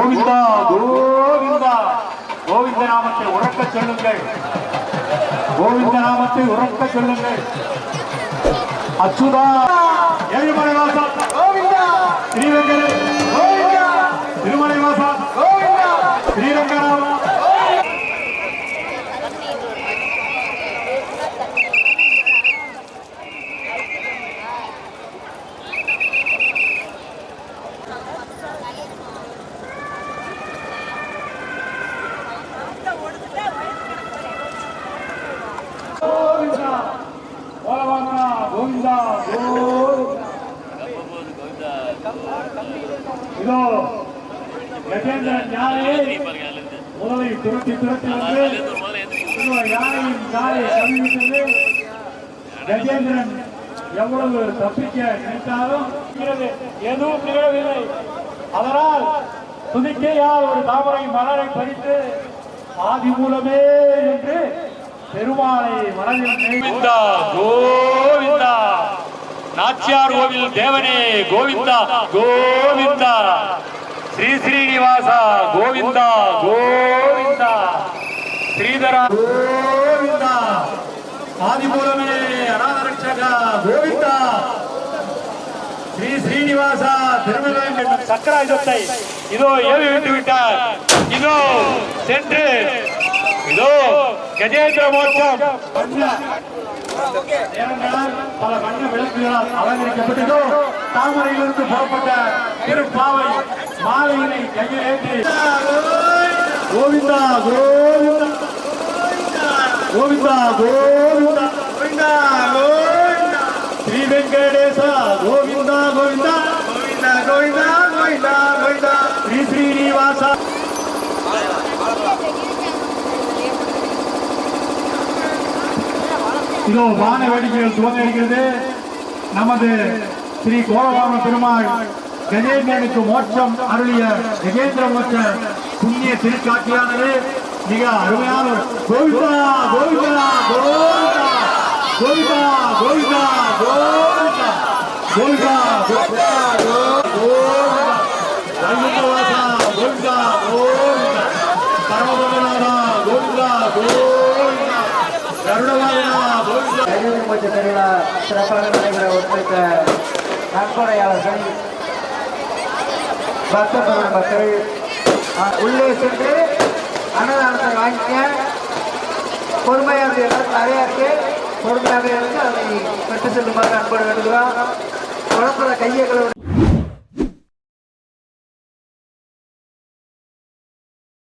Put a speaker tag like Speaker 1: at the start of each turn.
Speaker 1: கோவிந்தா கோவிந்தா. கோவிந்த நாமத்தை உறக்க சொல்லுங்கள், கோவிந்த நாமத்தை உறக்க சொல்லுங்கள். அச்சுதா ஏழுமலை வாசா கோவிந்தா, ஸ்ரீரங்கரே கோவிந்தா, திருமலை வாசா கோவிந்தா, ஸ்ரீரங்கராமா. இதோ கஜேந்திரன் யானையை முதலை துரத்தி துரத்தி வந்து யானையின் காலை கவிழ்ந்தது. கஜேந்திரன் எவ்வளவு தப்பிக்க நினைத்தாலும் எதுவும் நிகழவில்லை. அதனால் துதிக்கையால் ஒரு தாமரை மலரை பறித்து ஆதி மூலமே என்று பெருமாளை மனதில் கோவிந்தா கோவிந்தா. நாச்சியார் கோவில் தேவனே கோவிந்தா கோவிந்தா. ஸ்ரீ ஸ்ரீனிவாசா கோவிந்தா கோவிந்தா. ஸ்ரீதரா கோவிந்தா. ஆதிமூலமே அநாதரட்சகா கோவிந்தா. ஸ்ரீ ஸ்ரீனிவாசா திருமலை சக்கராயுதத்தை இதோ ஏவி விட்டு விட்டார். இதோ சென்று இதோ கஜேந்திர மோட்சம் பல வண்ண விளக்குகளால் அலங்கரிக்கப்பட்டதோ தாமரையிலிருந்து புறப்பட்ட திருப்பாவை மாலையினை கையில் ஏற்றி கோவிந்தா கோவிந்தா கோவிந்தா கோவிந்தா கோவிந்தா கோவிந்தா. ஸ்ரீ வெங்கடேசா கோவிந்தா கோவிந்தா கோவிந்தா கோவிந்தா கோவிந்தா கோவிந்தா. ஸ்ரீ ஸ்ரீனிவாசா. இதோ வான வேடிக்கைகள் துவங்கியிருக்கிறது. நமது ஸ்ரீ கோலவாம பெருமாள் கஜேந்திரனுக்கு மோட்சம் அருளிய கஜேந்திர மோட்ச புண்ணிய திருக்காட்சியானது மிக அருமையான கோவிந்தா கோவிந்தா கோவிந்தா கோவிந்தா கோவிந்தா கோவிந்தா கோவிந்தா கோவிந்தா கோவிந்தா கோவிந்தா கோவிந்தா பரமபதநாதா கோவிந்தா கோவிந்தா கருணவாயனா.
Speaker 2: திருவிழா சிறப்பாக நடைபெற ஒத்துழைத்த நன்கொடையாளர்கள், பக்தர்கள், மக்கள் உள்ளே சென்று அன்னதானத்தை வாங்கிக்க. பொறுமையாக நிறைய இருக்கு, பொறுமையாக இருந்து அதை பெற்று செல்லுமாறு அன்போடு வேண்டுகிறோம். குழப்பற கையைகளோடு